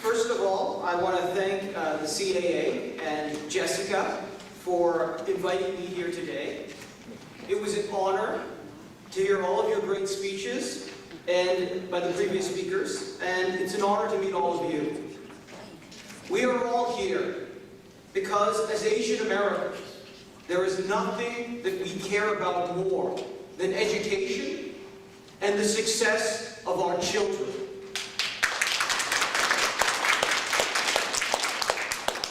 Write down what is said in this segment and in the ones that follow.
First of all, I want to thank the CAA and Jessica for inviting me here today. It was an honor to hear all of your great speeches and by the previous speakers, and it's an honor to meet all of you. We are all here because as Asian Americans, there is nothing that we care about more than education and the success of our children.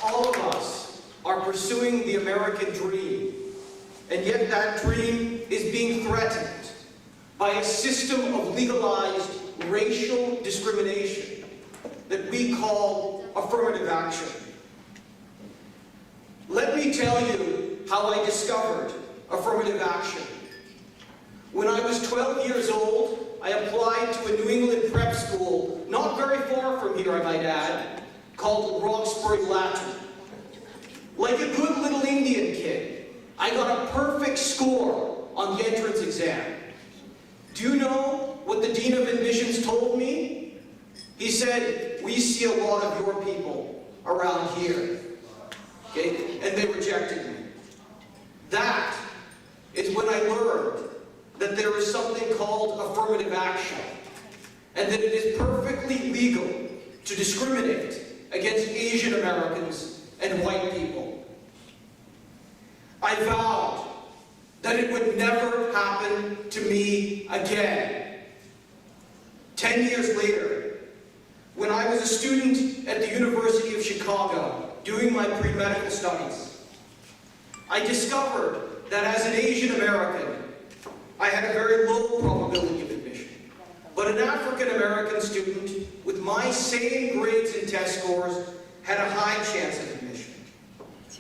All of us are pursuing the American dream, and yet that dream is being threatened by a system of legalized racial discrimination that we call affirmative action. Let me tell you how I discovered affirmative action. When I was 12 years old, I applied to a New England prep school, not very far from here, I might add, called Roxbury Latin. Like a good little Indian kid, I got a perfect score on the entrance exam. Do you know what the Dean of Admissions told me? He said, "We see a lot of your people around here." Okay? And they rejected me. That is when I learned that there is something called affirmative action, and that it is perfectly legal to discriminate against Asian Americans and white people. I vowed that it would never happen to me again. 10 years later, when I was a student at the University of Chicago doing my pre-medical studies, I discovered that as an Asian American, I had a very low probability of admission. But an African American student with my same grades and test scores had a high chance of admission.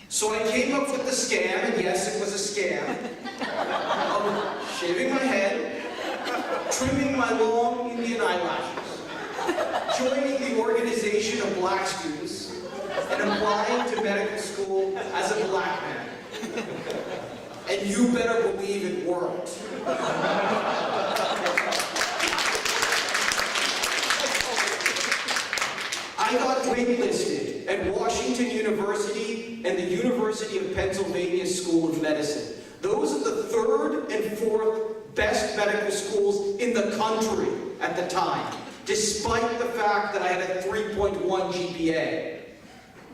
So I came up with the scam, and yes, it was a scam, of shaving my head, trimming my long Indian eyelashes, joining the Organization of Black Students, and applying to medical school as a black man. And you better believe it worked. I got waitlisted at Washington University and the University of Pennsylvania School of Medicine. Those are the third and fourth best medical schools in the country at the time, despite the fact that I had a 3.1 GPA.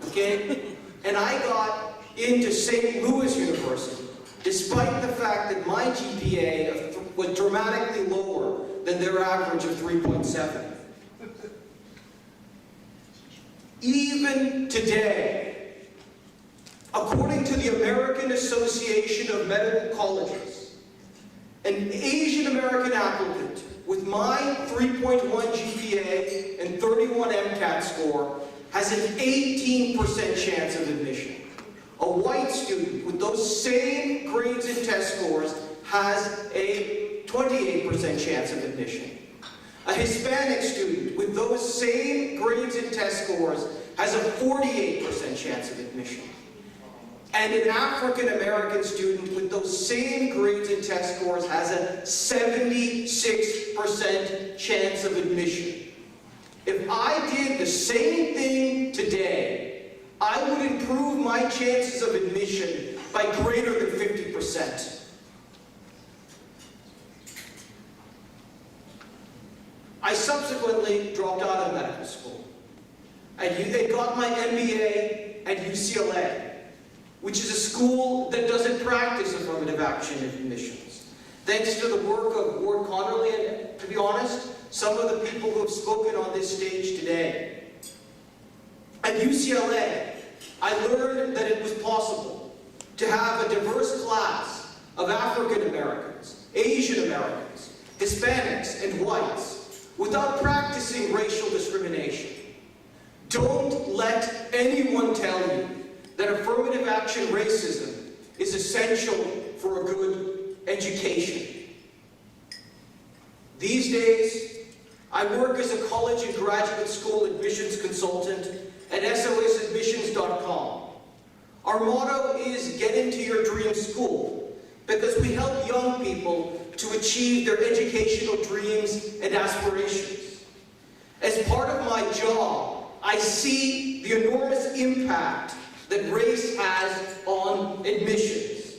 Okay? And I got into St. Louis University, despite the fact that my GPA was dramatically lower than their average of 3.7. Even today, according to the American Association of Medical Colleges, an Asian American applicant with my 3.1 GPA and 31 MCAT score has an 18% chance of admission. A white student with those same grades and test scores has a 28% chance of admission. A Hispanic student with those same grades and test scores has a 48% chance of admission. And an African American student with those same grades and test scores has a 76% chance of admission. If I did the same thing today, I would improve my chances of admission by greater than 50%. I subsequently dropped out of medical school. I got my MBA at UCLA, which is a school that doesn't practice affirmative action admissions. Thanks to the work of Ward Connerly and, to be honest, some of the people who have spoken on this stage today. At UCLA, I learned that it was possible to have a diverse class of African Americans, Asian Americans, Hispanics, and whites without practicing racial discrimination. Don't let anyone tell you that affirmative action racism is essential for a good education. These days, I work as a college and graduate school admissions consultant at sosadmissions.com. Our motto is get into your dream school because we help young people to achieve their educational dreams and aspirations. As part of my job, I see the enormous impact that race has on admissions.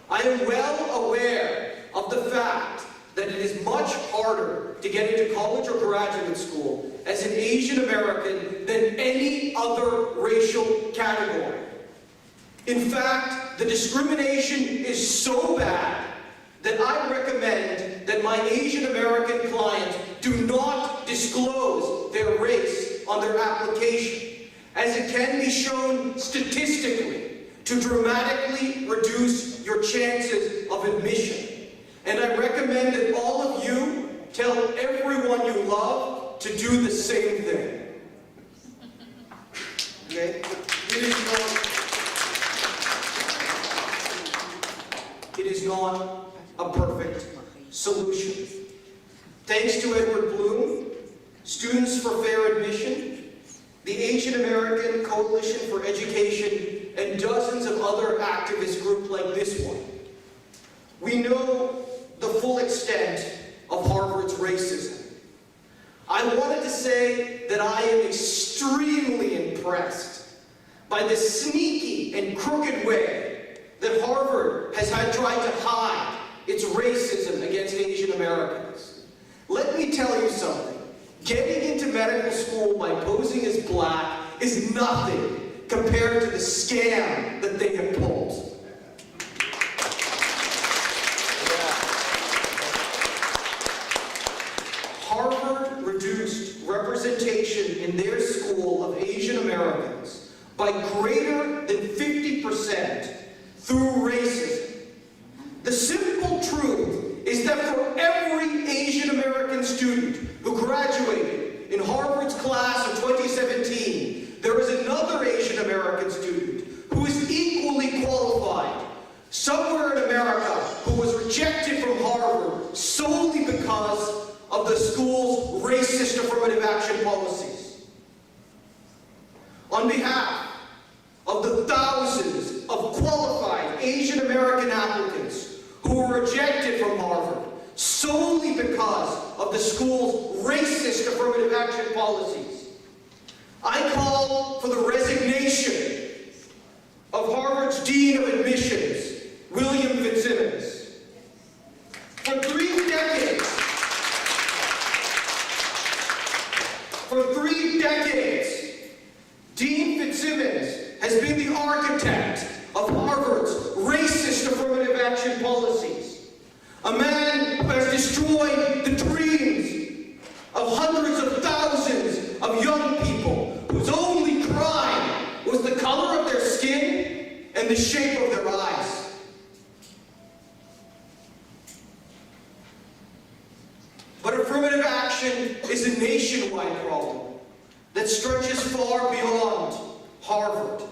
I am well aware of the fact that it is much harder to get into college or graduate school as an Asian American than any other racial category. In fact, the discrimination is so bad that I recommend that my Asian American clients do not disclose their race on their application, as it can be shown statistically to dramatically reduce your chances of admission. And I recommend that all of you tell everyone you love to do the same thing. Okay? It is not a perfect solution. Thanks to Edward Bloom, Students for Fair Admission, the Asian American Coalition for Education, and dozens of other activist groups like this one, we know the full extent of Harvard's racism. I wanted to say that I am extremely impressed by the sneaky and crooked way that Harvard has tried to hide its racism against Asian Americans. Let me tell you something. Getting into medical school by posing as black is nothing compared to the scam that they have pulled. Harvard reduced representation in their school of Asian Americans by greater than 50% through racism. The simple truth is that for every Asian American student who graduated in Harvard's class of 2017, there is another Asian American student who is equally qualified somewhere in America who was rejected from Harvard solely because of the school's racist affirmative action policies. On behalf of the thousands of qualified Asian American applicants who were rejected from Harvard solely because of the school's racist affirmative action policies, I call for the resignation of Harvard's Dean of Admissions, William Fitzsimmons. For 3 decades, Dean Fitzsimmons has been the architect of Harvard's racist affirmative action policies. A man who has destroyed the dreams of hundreds of thousands of young people whose only crime was the color of their skin and the shape of their eyes. But affirmative action is a nationwide problem that stretches far beyond Harvard.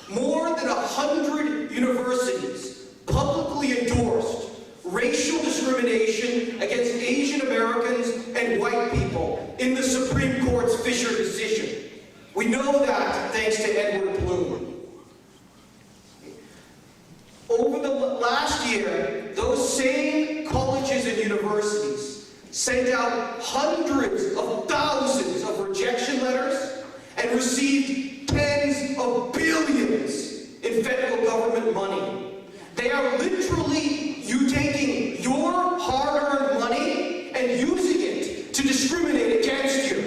More than 100 universities publicly endorsed racial discrimination against Asian Americans and white people in the Supreme Court's Fisher decision. We know that thanks to Edward Bloom. Over the last year, those same colleges and universities sent out hundreds of thousands of rejection letters and received tens of billions in federal government money. They are literally taking your hard-earned money and using it to discriminate against you.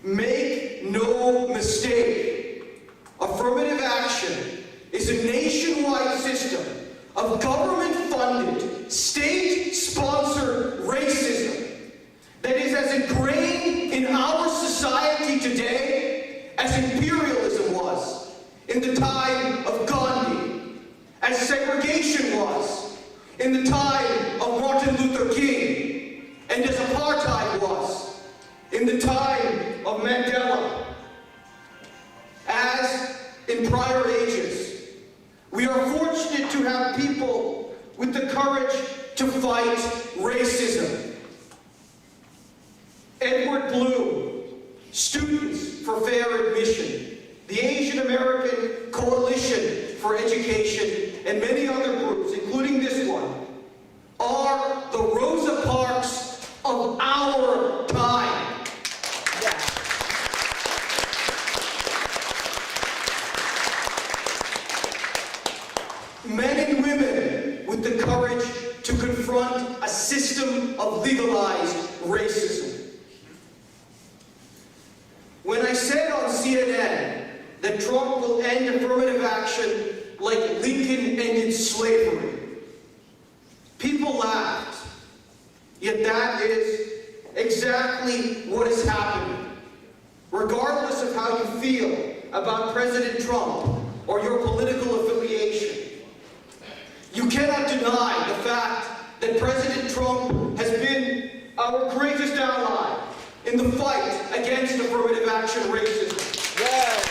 Make no mistake, affirmative action is a nationwide system of government-funded, state-sponsored racism that is as ingrained in our society today as imperialism was in the time of Gandhi, as segregation was in the time of Martin Luther King, and as apartheid was in the time of Mandela. As in prior ages, we are fortunate to have people with the courage to fight racism. Edward Bloom, Students for Fair Admission, the Asian American Coalition for Education, and many other groups, including this one, are the Rosa Parks of our time. action like Lincoln ended slavery. People laughed, yet that is exactly what is happening. Regardless of how you feel about President Trump or your political affiliation, you cannot deny the fact that President Trump has been our greatest ally in the fight against affirmative action racism. Yes.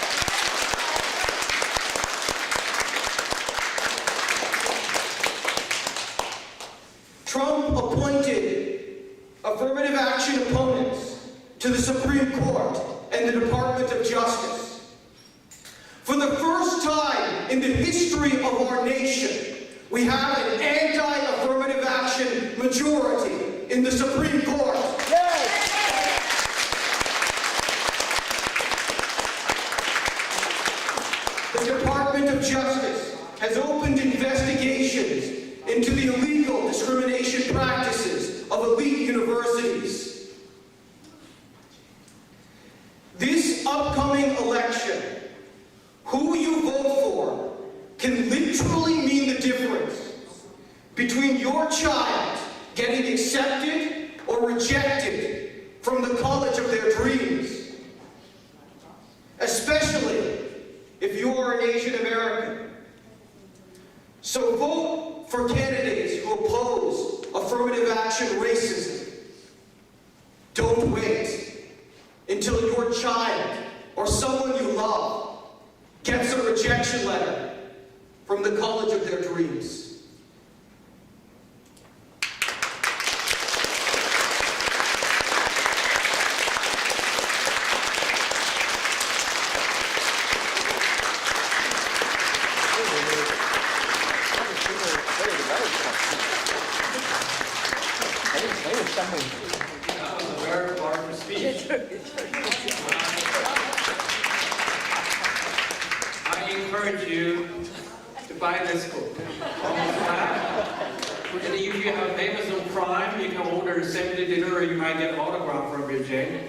Trump appointed affirmative action opponents to the Supreme Court and the Department of Justice. For the first time in the history of our nation, we have an anti-affirmative action majority in the Supreme Court. Yes. The Department of Justice has opened investigations into the illegal discrimination practices of elite universities. This upcoming election, who you vote for can literally mean the difference between your child getting accepted or rejected from the college of their dreams, especially if you are an Asian American. So vote for candidates who oppose affirmative action racism. Don't wait until your child or someone you love gets a rejection letter from the college of their dreams. That was a very powerful speech. I encourage you to buy this book. Almost Black. And if you have Amazon Prime, you can order 70 dinner or you might get autograph from Vijay.